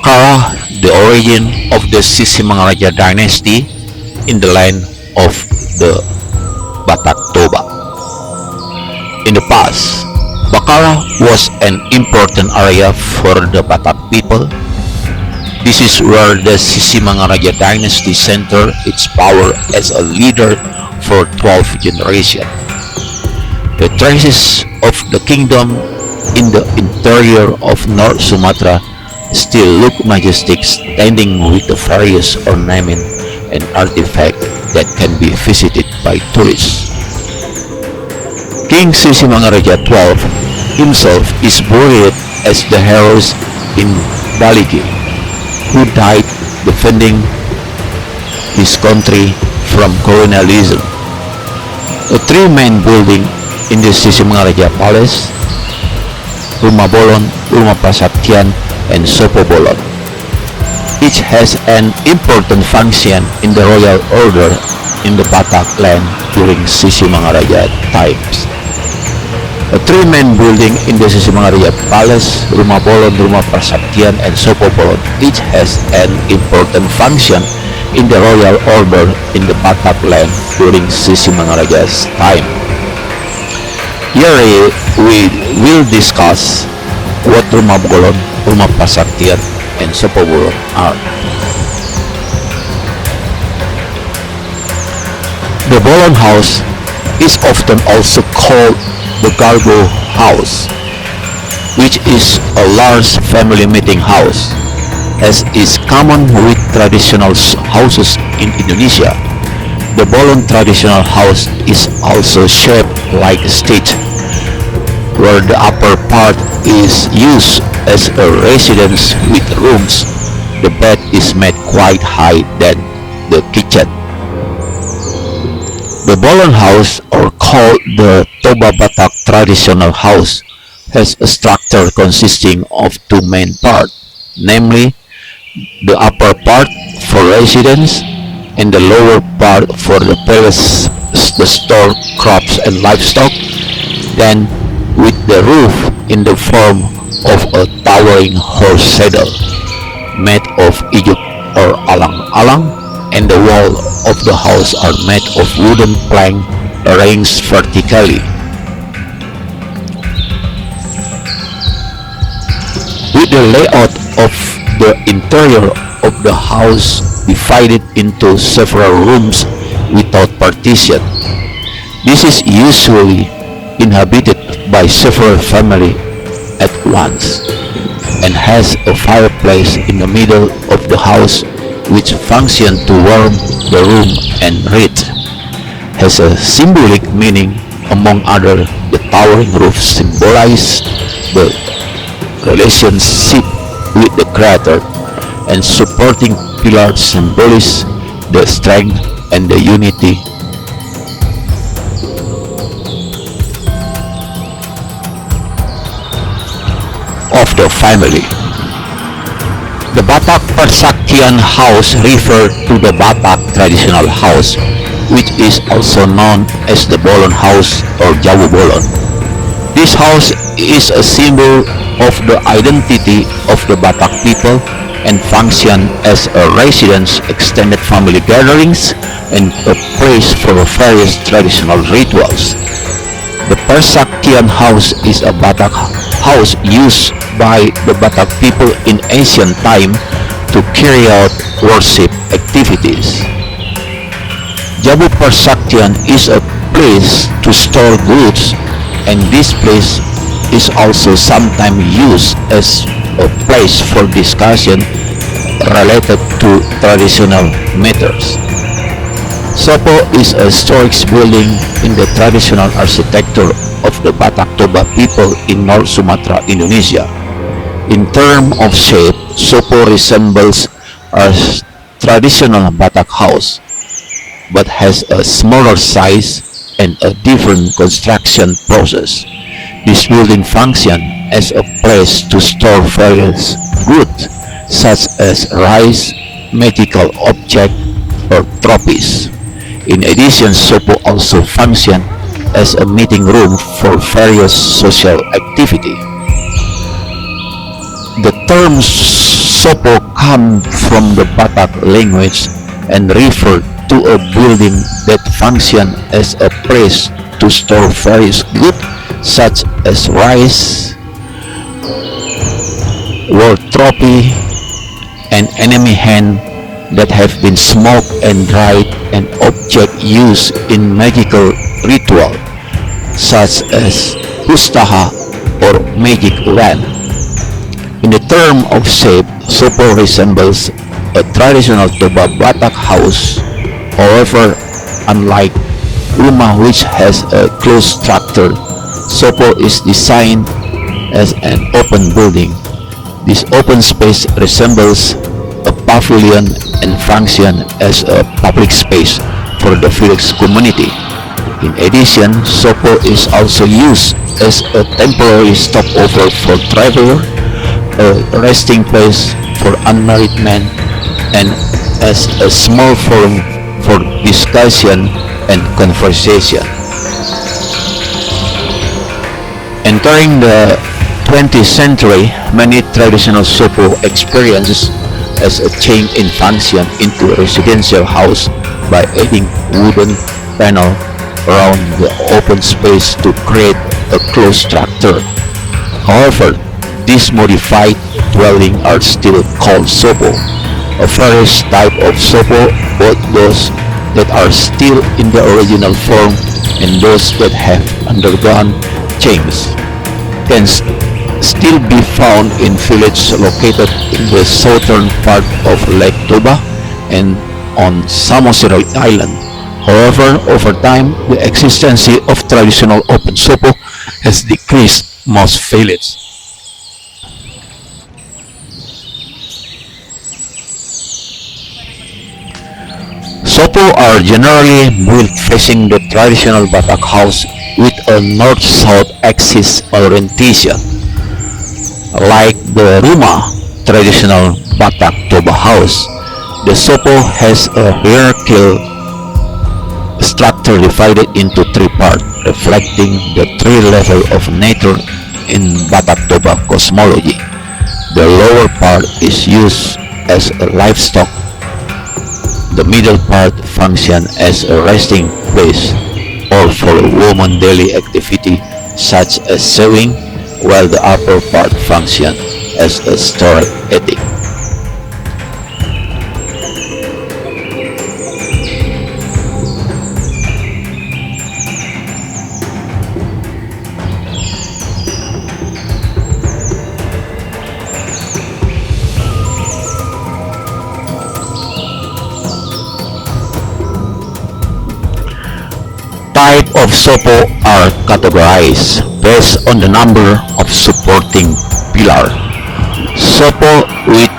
Bakara, the origin of the Sisimangaraja dynasty in the land of the Batak Toba. In the past, Bakara was an important area for the Batak people. This is where the Sisimangaraja dynasty centered its power as a leader for 12 generations. The traces of the kingdom in the interior of North Sumatra still look majestic, standing with the various ornaments and artifacts that can be visited by tourists. King Sisimangaraja XII himself is buried as the heroes in Baligi, who died defending his country from colonialism. The three main buildings in the Sisimangaraja Palace, Rumah Bolon, Rumah Pasaktian, and Sopo Bolon, each has an important function in the royal order in the Batak land during Sisimangaraja times. The three main buildings in the Sisimangaraja Palace, Rumah Bolon, Rumah Pasaktian, and Sopo Bolon, each has an important function in the royal order in the Batak land during Sisimangaraja's time. Here we will discuss what Rumah Bolon, Rumah Pasaktian, and Sopo Bolon are. The Bolon House is often also called the Garbo House, which is a large family meeting house, as is common with traditional houses in Indonesia. The Bolon traditional house is also shaped like a stage, where the upper part is used as a residence with rooms. The bed is made quite high than the kitchen. The Bolon house, or called the Toba Batak traditional house, has a structure consisting of two main parts, namely the upper part for residence and the lower part for the palace, the store crops and livestock, then with the roof in the form of a towering horse saddle made of ijuk or alang-alang, and the wall of the house are made of wooden plank arranged vertically. With the layout of the interior of the house divided into several rooms without partition, this is usually inhabited by several families at once, and has a fireplace in the middle of the house which functions to warm the room and read. Has a symbolic meaning. Among other, the towering roof symbolizes the relationship with the Creator, and supporting pillars symbolize the strength and the unity of the family. The Batak Persaktian house refers to the Batak traditional house, which is also known as the Bolon house or Jawu Bolon. This house is a symbol of the identity of the Batak people and function as a residence, extended family gatherings, and a place for various traditional rituals. The Persaktian house is a Batak house used by the Batak people in ancient time to carry out worship activities. Jabu Persaktian is a place to store goods, and this place is also sometimes used as a place for discussion related to traditional matters. Sopo is a historic building in the traditional architecture of the Batak Toba people in North Sumatra, Indonesia. In terms of shape, Sopo resembles a traditional Batak house, but has a smaller size and a different construction process. This building functions as a place to store various goods, such as rice, magical objects, or trophies. In addition, Sopo also functions as a meeting room for various social activity. The term Sopo come from the Batak language and refer to a building that functions as a place to store various goods such as rice, war trophy, and enemy hand that have been smoked and dried, and object used in magical ritual such as pustaha or magic wand. In the term of shape, Sopo resembles a traditional Toba Batak house. However, unlike rumah which has a closed structure, Sopo is designed as an open building. This open space resembles a pavilion and functions as a public space for the village community. In addition, Sopo is also used as a temporary stopover for travelers, a resting place for unmarried men, and as a small forum for discussion and conversation. Entering the 20th century, many traditional Sopo experiences as a change in function into a residential house by adding wooden panel around the open space to create a closed structure. However, these modified dwellings are still called Sopo. A various type of Sopo, both those that are still in the original form and those that have undergone changes, can still be found in villages located in the southern part of Lake Toba and on Samosir Island. However, over time, the existence of traditional open Sopo has decreased most villages. Sopo are generally built facing the traditional Batak house with a north-south axis orientation. Like the rumah, traditional Batak Toba house, the Sopo has a hierarchical structure divided into three parts, reflecting the three levels of nature in Batak Toba cosmology. The lower part is used as a livestock. The middle part functions as a resting place or for woman daily activity such as sewing, while the upper part functions as a storage attic. Type of Sopo are categorized based on the number of supporting pillar. Sopo with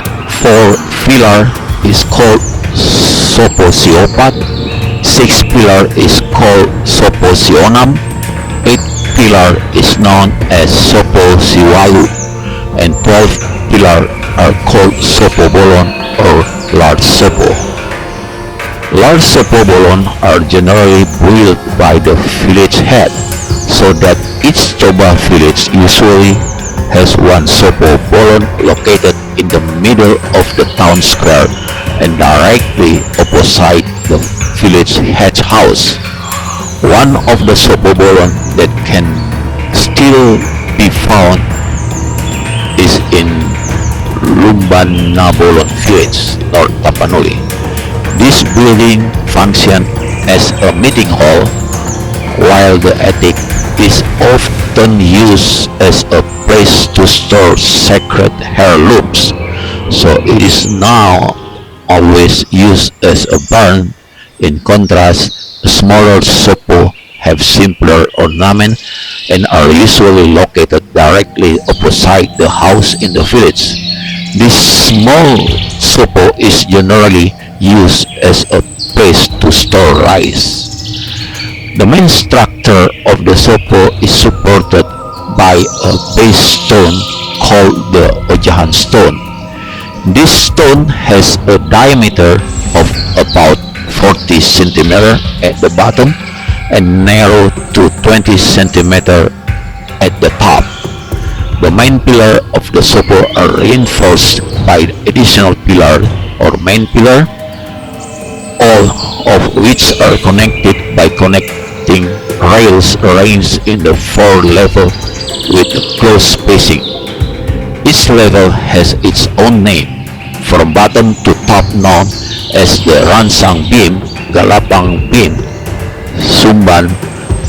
4 pillar is called Sopo Siopat, 6 pillar is called Sopo Sionam, 8 pillar is known as Sopo Siwalu, and 12 pillar are called Sopo Bolon or large Sopo. Large Sopo Bolon are generally built by the village head, so that each Toba village usually has one Sopo Bolon located in the middle of the town square and directly opposite the village head house. One of the Sopo Bolon that can still be found is in Lumbanabolon village, North Tapanuli. This building functions as a meeting hall, while the attic is often used as a place to store sacred heirlooms, so it is now always used as a barn. In contrast, the smaller Sopo have simpler ornament and are usually located directly opposite the house in the village. This small Sopo is generally used as a place to store rice. The main structure of the Sopo is supported by a base stone called the Ojahan stone. This stone has a diameter of about 40 cm at the bottom and narrow to 20 cm at the top. The main pillar of the Sopo are reinforced by additional pillar or main pillar, all of which are connected by connecting rails arranged in the four level with close spacing. Each level has its own name, from bottom to top known as the Ransang Beam, Galapang Beam, Sumban,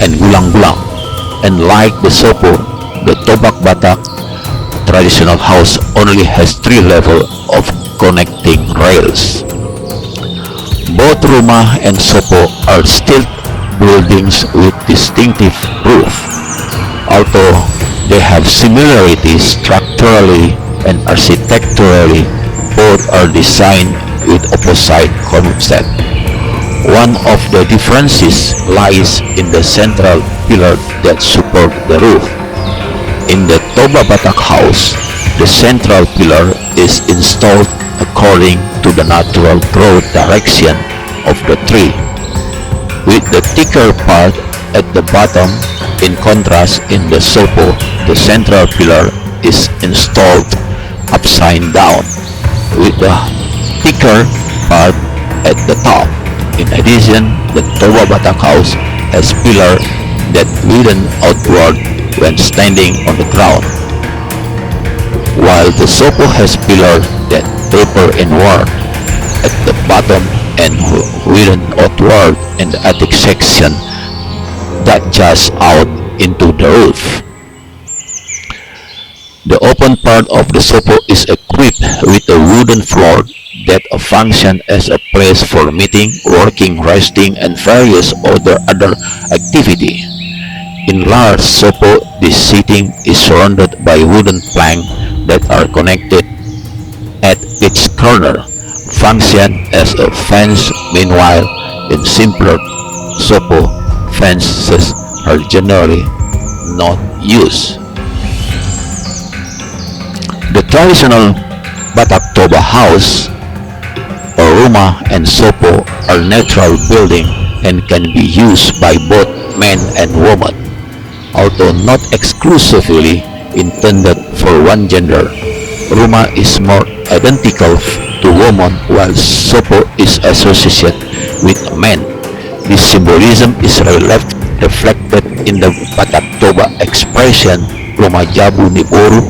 and Gulang-Gulang. And like the Sopo, the Tobak Batak traditional house only has three levels of connecting rails. Both Rumah and Sopo are stilt buildings with distinctive roof, although they have similarities structurally and architecturally. Both are designed with opposite concept. One of the differences lies in the central pillar that support the roof. In the Toba Batak house, the central pillar is installed according to the natural growth direction of the tree, with the thicker part at the bottom. In contrast, in the Sopo, the central pillar is installed upside down, with the thicker part at the top. In addition, the Toba Batak house has pillars that widen outward when standing on the ground, while the Sopo has pillars that taper inward at the bottom and widen outward in the attic section that juts out into the roof. The open part of the Sopo is equipped with a wooden floor that functions as a place for meeting, working, resting, and various other activity. In large Sopo, this seating is surrounded by wooden planks that are connected at each corner, function as a fence. Meanwhile, in simpler Sopo, fences are generally not used. The traditional Batak Toba house or Rumah and Sopo are natural buildings and can be used by both men and women, although not exclusively intended for one gender. Rumah is more identical to women while Sopo is associated with men. This symbolism is reflected in the Batak Toba expression Rumah Jabu ni Boru,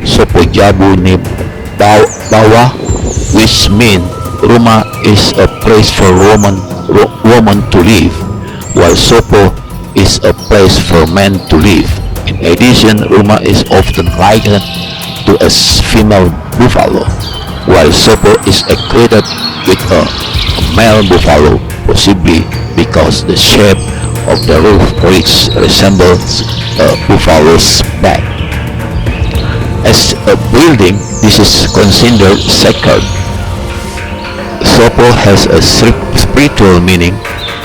Sopo Jabu ni Bawa, which means Rumah is a place for woman to live, while Sopo is a place for men to live. In addition, Rumah is often likened to a female buffalo, while Sopo is equated with a male buffalo, possibly because the shape of the roof ridge resembles a buffalo's back. As a building, this is considered sacred. Sopo has a spiritual meaning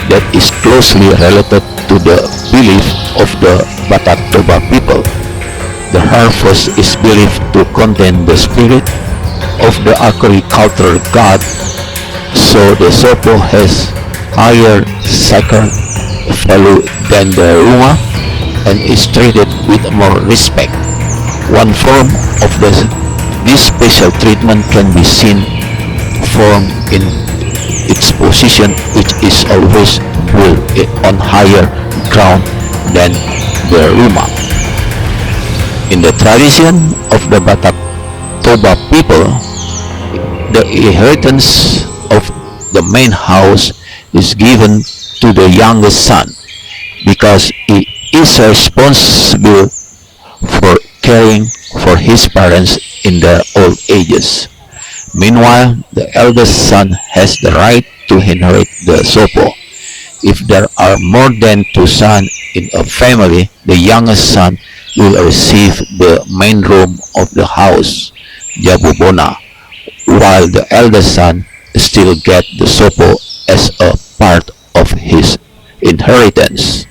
that is closely related to the belief of the Batak Toba people. The harvest is believed to contain the spirit of the agricultural god, so the Sopo has higher sacred value than the Rumah and is treated with more respect. One form of this special treatment can be seen from in its position, which is always built on higher ground than the Rumah. In the tradition of the Batak Toba people, the inheritance of the main house is given to the youngest son because he is responsible for caring for his parents in their old ages. Meanwhile, the eldest son has the right to inherit the Sopo. If there are more than two sons in a family, the youngest son will receive the main room of the house, Jabubona, while the eldest son still gets the Sopo as a part of his inheritance.